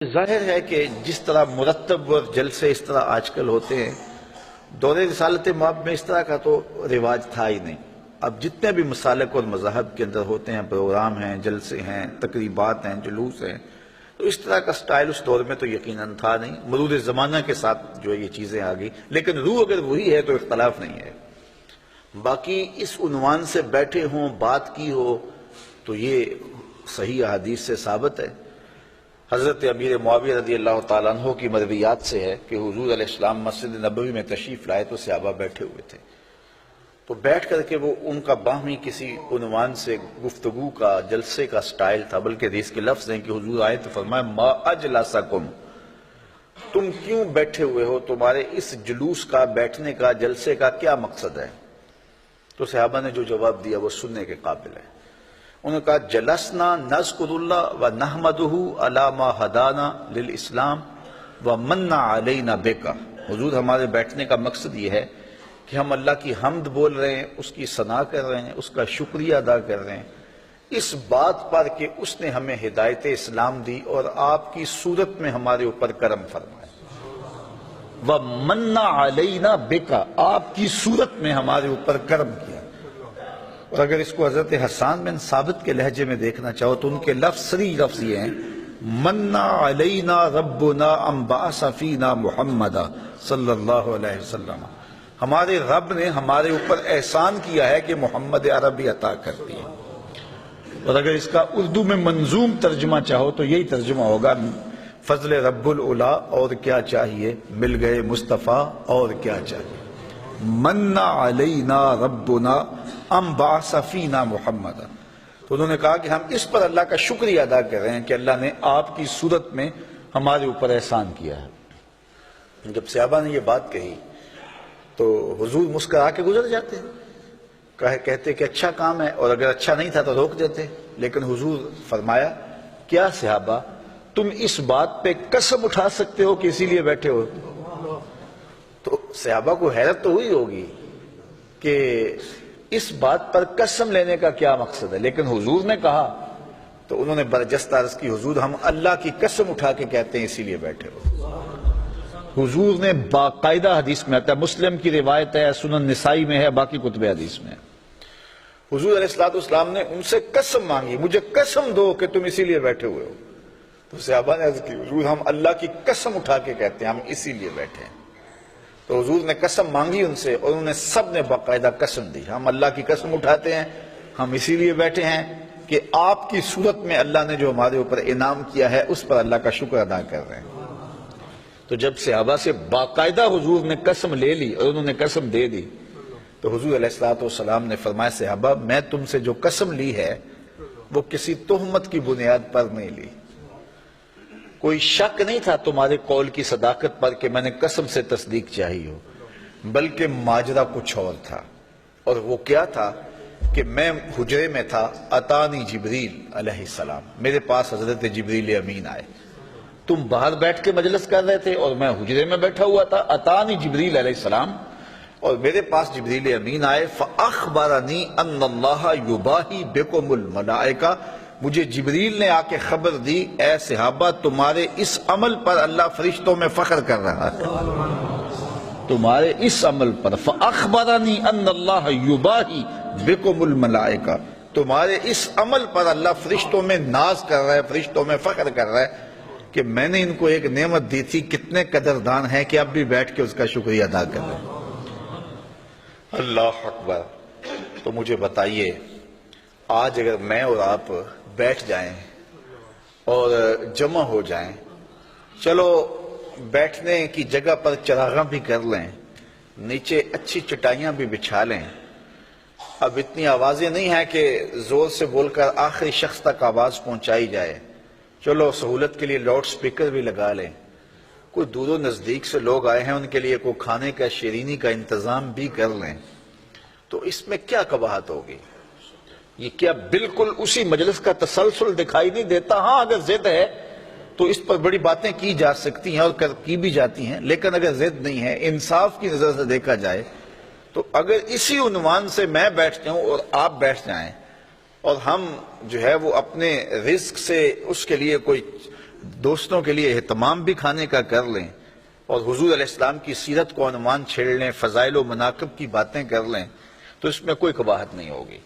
ظاہر ہے کہ جس طرح مرتب اور جلسے اس طرح آج کل ہوتے ہیں، دور رسالت مآب میں اس طرح کا تو رواج تھا ہی نہیں۔ اب جتنے بھی مسالک اور مذاہب کے اندر ہوتے ہیں، پروگرام ہیں، جلسے ہیں، تقریبات ہیں، جلوس ہیں، تو اس طرح کا سٹائل اس دور میں تو یقیناً تھا نہیں۔ مرور زمانہ کے ساتھ جو یہ چیزیں آ گئی، لیکن روح اگر وہی ہے تو اختلاف نہیں ہے۔ باقی اس عنوان سے بیٹھے ہوں، بات کی ہو، تو یہ صحیح احادیث سے ثابت ہے۔ حضرت امیر معاویہ رضی اللہ تعالیٰ عنہ کی مرویات سے ہے کہ حضور علیہ السلام مسجد نبوی میں تشریف لائے تو صحابہ بیٹھے ہوئے تھے، تو بیٹھ کر کے وہ ان کا باہمی کسی عنوان سے گفتگو کا، جلسے کا سٹائل تھا، بلکہ حدیث کے لفظ ہیں کہ حضور آئے تو فرمایا ما اجلسکم، تم کیوں بیٹھے ہوئے ہو، تمہارے اس جلوس کا، بیٹھنے کا، جلسے کا کیا مقصد ہے؟ تو صحابہ نے جو جواب دیا وہ سننے کے قابل ہے۔ انہوں نے کہا جلسنا نذکر اللہ و نحمدہ علی ما ہدانا للاسلام و من علینا بکا، حضور ہمارے بیٹھنے کا مقصد یہ ہے کہ ہم اللہ کی حمد بول رہے ہیں، اس کی ثنا کر رہے ہیں، اس کا شکریہ ادا کر رہے ہیں اس بات پر کہ اس نے ہمیں ہدایت اسلام دی اور آپ کی صورت میں ہمارے اوپر کرم فرمایا، وَمَنَّ عَلَيْنَا بِكَ، آپ کی صورت میں ہمارے اوپر کرم کیا۔ اور اگر اس کو حضرت حسان بن ثابت کے لہجے میں دیکھنا چاہو تو ان کے لفظ صریح لفظ یہ ہیں مَنَّ عَلَيْنَا رَبُّنَا أَن بَعَثَ فِينَا مُحَمَّدًا صلی اللہ علیہ وسلم، ہمارے رب نے ہمارے اوپر احسان کیا ہے کہ محمد عربی عطا کر دی۔ اور اگر اس کا اردو میں منظوم ترجمہ چاہو تو یہی ترجمہ ہوگا فضل رب العلا اور کیا چاہیے، مل گئے مصطفیٰ اور کیا چاہیے۔ من علینا ربنا ام بعث فینا محمد، تو انہوں نے کہا کہ ہم اس پر اللہ کا شکریہ ادا کر رہے ہیں کہ اللہ نے آپ کی صورت میں ہمارے اوپر احسان کیا ہے۔ جب صحابہ نے یہ بات کہی تو حضور مسکرا کے گزر جاتے، کہتے کہ اچھا کام ہے، اور اگر اچھا نہیں تھا تو روک دیتے، لیکن حضور فرمایا کیا صحابہ تم اس بات پہ قسم اٹھا سکتے ہو کہ اسی لیے بیٹھے ہو؟ تو صحابہ کو حیرت تو ہوئی ہوگی کہ اس بات پر قسم لینے کا کیا مقصد ہے، لیکن حضور نے کہا تو انہوں نے برجستہ عرض کی حضور ہم اللہ کی قسم اٹھا کے کہتے ہیں اسی لیے بیٹھے ہو۔ حضور نے باقاعدہ حدیث میں آتا ہے، مسلم کی روایت ہے، سنن نسائی میں ہے، باقی کتب حدیث میں ہے، حضور علیہ السلام نے ان سے قسم مانگی مجھے قسم دو کہ تم اسی لیے بیٹھے ہوئے ہو۔ تو صحابہ نے عرض کی حضور ہم اللہ کی قسم اٹھا کے کہتے ہیں ہم اسی لیے بیٹھے ہیں۔ تو حضور نے قسم مانگی ان سے اور انہوں نے سب نے باقاعدہ قسم دی، ہم اللہ کی قسم اٹھاتے ہیں، ہم اسی لیے بیٹھے ہیں کہ آپ کی صورت میں اللہ نے جو ہمارے اوپر انعام کیا ہے اس پر اللہ کا شکر ادا کر رہے ہیں۔ تو جب صحابہ سے باقاعدہ حضور نے قسم لے لی اور انہوں نے قسم دے دی تو حضور علیہ السلام نے فرمایا صحابہ میں تم سے جو قسم لی ہے وہ کسی تہمت کی بنیاد پر نہیں لی، کوئی شک نہیں تھا تمہارے قول کی صداقت پر کہ میں نے قسم سے تصدیق چاہی ہو، بلکہ ماجرا کچھ اور تھا، اور وہ کیا تھا کہ میں حجرے میں تھا، اتانی جبریل علیہ السلام، میرے پاس حضرت جبریل امین آئے، تم باہر بیٹھ کے مجلس کر رہے تھے اور میں حجرے میں بیٹھا ہوا تھا، اتانی جبریل علیہ السلام، اور میرے پاس جبریل امین آئے فاخبرنی ان اللہ یباہی بکم الملائکہ، مجھے جبریل نے آ کے خبر دی اے صحابہ تمہارے اس عمل پر اللہ فرشتوں میں فخر کر رہا ہے، تمہارے اس عمل پر، فاخبرنی ان اللہ یباہی بکم الملائکہ، تمہارے اس عمل پر اللہ فرشتوں میں ناز کر رہا ہے، فرشتوں میں فخر کر رہا ہے کہ میں نے ان کو ایک نعمت دی تھی، کتنے قدردان ہیں کہ اب بھی بیٹھ کے اس کا شکریہ ادا کر رہے ہیں۔ اللہ اکبر۔ تو مجھے بتائیے آج اگر میں اور آپ بیٹھ جائیں اور جمع ہو جائیں، چلو بیٹھنے کی جگہ پر چراغاں بھی کر لیں، نیچے اچھی چٹائیاں بھی بچھا لیں، اب اتنی آوازیں نہیں ہیں کہ زور سے بول کر آخری شخص تک آواز پہنچائی جائے، چلو سہولت کے لیے لاؤڈ سپیکر بھی لگا لیں، کوئی دور و نزدیک سے لوگ آئے ہیں ان کے لیے کوئی کھانے کا شیرینی کا انتظام بھی کر لیں، تو اس میں کیا قباحت ہوگی؟ یہ کیا بالکل اسی مجلس کا تسلسل دکھائی نہیں دیتا؟ ہاں اگر ضد ہے تو اس پر بڑی باتیں کی جا سکتی ہیں اور کی بھی جاتی ہیں، لیکن اگر ضد نہیں ہے، انصاف کی نظر سے دیکھا جائے تو اگر اسی عنوان سے میں بیٹھ جاؤں اور آپ بیٹھ جائیں اور ہم جو ہے وہ اپنے رزق سے اس کے لیے کوئی دوستوں کے لیے اہتمام بھی کھانے کا کر لیں اور حضور علیہ السلام کی سیرت کو عنوان چھیڑ لیں، فضائل و مناقب کی باتیں کر لیں، تو اس میں کوئی قباحت نہیں ہوگی۔